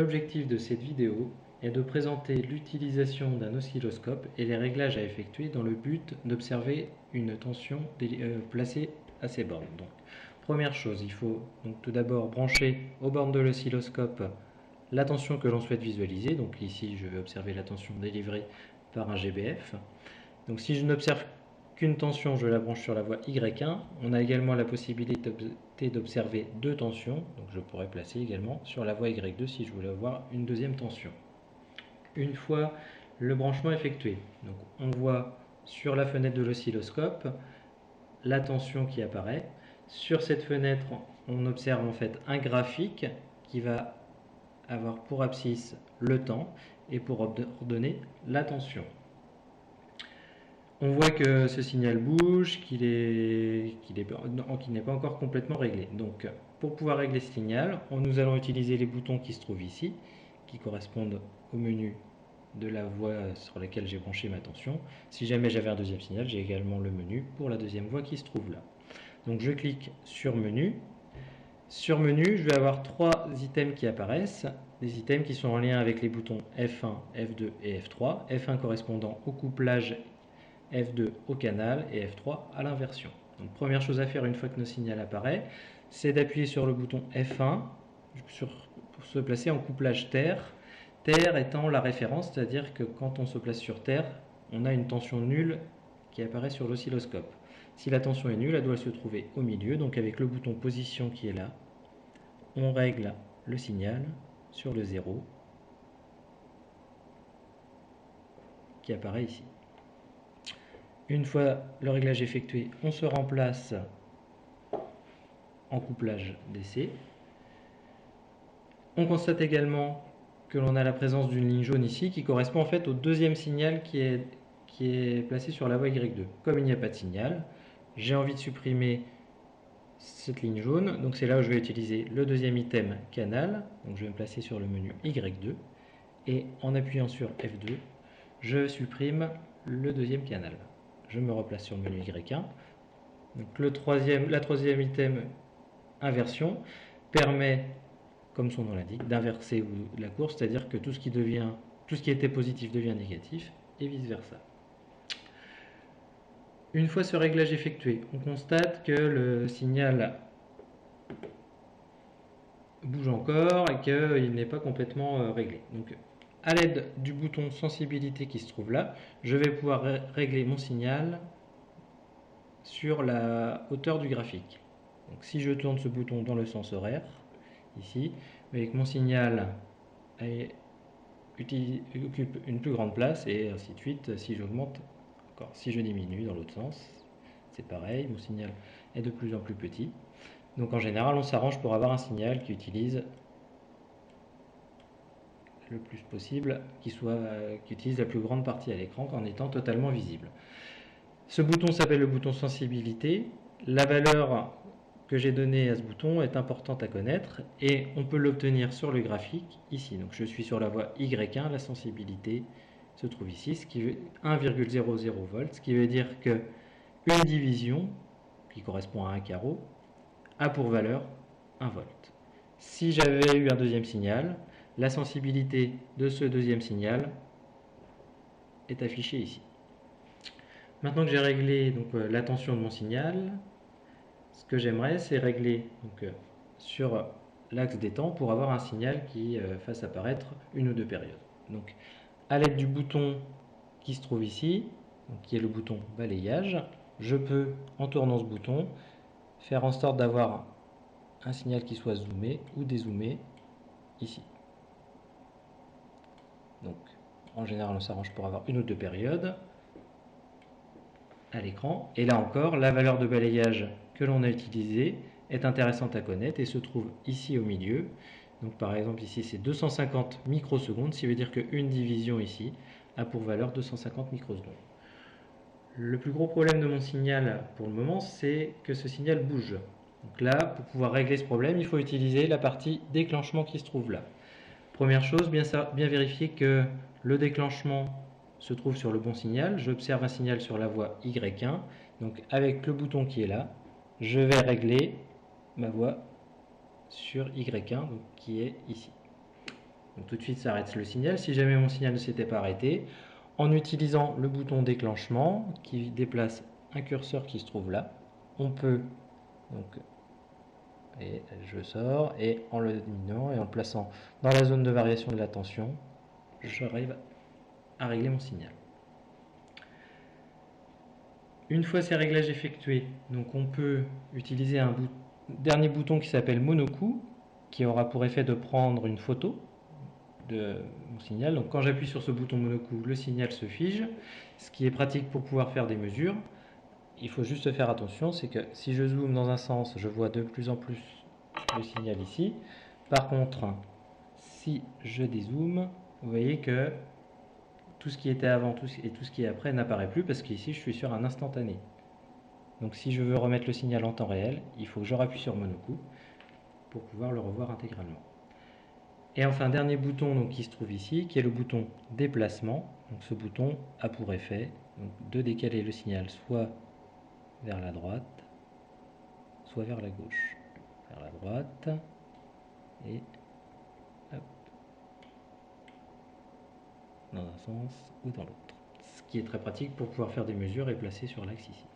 L'objectif de cette vidéo est de présenter l'utilisation d'un oscilloscope et les réglages à effectuer dans le but d'observer une tension placée à ces bornes. Donc, première chose, il faut donc tout d'abord brancher aux bornes de l'oscilloscope la tension que l'on souhaite visualiser. Donc ici, je vais observer la tension délivrée par un GBF. Donc si je n'observe qu'une tension, je la branche sur la voie Y1. On a également la possibilité d'observer deux tensions, donc je pourrais placer également sur la voie Y2 si je voulais avoir une deuxième tension. Une fois le branchement effectué, donc on voit sur la fenêtre de l'oscilloscope la tension qui apparaît. Sur cette fenêtre, on observe en fait un graphique qui va avoir pour abscisse le temps et pour ordonner la tension. On voit que ce signal bouge, qu'il n'est pas encore complètement réglé. Donc, pour pouvoir régler ce signal, nous allons utiliser les boutons qui se trouvent ici, qui correspondent au menu de la voie sur laquelle j'ai branché ma tension. Si jamais j'avais un deuxième signal, j'ai également le menu pour la deuxième voie qui se trouve là. Donc, je clique sur menu. Sur menu, je vais avoir trois items qui apparaissent, des items qui sont en lien avec les boutons F1, F2 et F3. F1 correspondant au couplage, F2 au canal et F3 à l'inversion. Donc première chose à faire une fois que notre signal apparaît, c'est d'appuyer sur le bouton F1 pour se placer en couplage terre. Terre étant la référence, c'est-à-dire que quand on se place sur terre, on a une tension nulle qui apparaît sur l'oscilloscope. Si la tension est nulle, elle doit se trouver au milieu. Donc avec le bouton position qui est là, on règle le signal sur le 0 qui apparaît ici. Une fois le réglage effectué, on se remplace en couplage DC. On constate également que l'on a la présence d'une ligne jaune ici qui correspond en fait au deuxième signal qui est placé sur la voie Y2. Comme il n'y a pas de signal, j'ai envie de supprimer cette ligne jaune. Donc c'est là où je vais utiliser le deuxième item canal. Donc je vais me placer sur le menu Y2 et en appuyant sur F2, je supprime le deuxième canal. Je me replace sur le menu Y1. Donc la troisième item inversion permet, comme son nom l'indique, d'inverser la courbe, c'est-à-dire que tout ce qui était positif devient négatif et vice versa. Une fois ce réglage effectué, on constate que le signal bouge encore et qu'il n'est pas complètement réglé. Donc, à l'aide du bouton sensibilité qui se trouve là, je vais pouvoir régler mon signal sur la hauteur du graphique. Donc, si je tourne ce bouton dans le sens horaire, ici, avec mon signal occupe une plus grande place et ainsi de suite. Si j'augmente, encore, si je diminue dans l'autre sens, c'est pareil, mon signal est de plus en plus petit. Donc en général, on s'arrange pour avoir un signal qui utilise le plus possible, qui utilise la plus grande partie à l'écran en étant totalement visible. Ce bouton s'appelle le bouton sensibilité. La valeur que j'ai donnée à ce bouton est importante à connaître et on peut l'obtenir sur le graphique ici. Donc je suis sur la voie Y1, la sensibilité se trouve ici, ce qui veut 1,00 volts, ce qui veut dire que une division, qui correspond à un carreau, a pour valeur 1 volt. Si j'avais eu un deuxième signal, la sensibilité de ce deuxième signal est affichée ici. Maintenant que j'ai réglé la tension de mon signal, ce que j'aimerais, c'est régler sur l'axe des temps pour avoir un signal qui fasse apparaître une ou deux périodes. Donc, à l'aide du bouton qui se trouve ici, qui est le bouton balayage, je peux, en tournant ce bouton, faire en sorte d'avoir un signal qui soit zoomé ou dézoomé ici. Donc, en général, on s'arrange pour avoir une ou deux périodes à l'écran. Et là encore, la valeur de balayage que l'on a utilisée est intéressante à connaître et se trouve ici au milieu. Donc par exemple ici c'est 250 microsecondes, ce qui veut dire qu'une division ici a pour valeur 250 microsecondes. Le plus gros problème de mon signal pour le moment, c'est que ce signal bouge. Donc là, pour pouvoir régler ce problème, il faut utiliser la partie déclenchement qui se trouve là. Première chose, bien vérifier que le déclenchement se trouve sur le bon signal. J'observe un signal sur la voie Y1. Donc avec le bouton qui est là, je vais régler ma voie sur Y1, donc, qui est ici. Donc tout de suite ça arrête le signal. Si jamais mon signal ne s'était pas arrêté, en utilisant le bouton déclenchement qui déplace un curseur qui se trouve là, on peut donc, et je sors, et en le diminuant et en le plaçant dans la zone de variation de la tension, j'arrive à régler mon signal. Une fois ces réglages effectués, donc on peut utiliser un dernier bouton qui s'appelle monocoup, qui aura pour effet de prendre une photo de mon signal. Donc quand j'appuie sur ce bouton monocoup, le signal se fige, ce qui est pratique pour pouvoir faire des mesures. Il faut juste faire attention, c'est que si je zoome dans un sens, je vois de plus en plus le signal ici. Par contre, si je dézoome, vous voyez que tout ce qui était avant et tout ce qui est après n'apparaît plus parce qu'ici je suis sur un instantané. Donc si je veux remettre le signal en temps réel, il faut que je rappuie sur monocoup pour pouvoir le revoir intégralement. Et enfin, dernier bouton donc, qui se trouve ici, qui est le bouton déplacement. Donc ce bouton a pour effet de décaler le signal soit vers la droite, soit vers la gauche. Vers la droite, et hop, dans un sens ou dans l'autre. Ce qui est très pratique pour pouvoir faire des mesures et placer sur l'axe ici.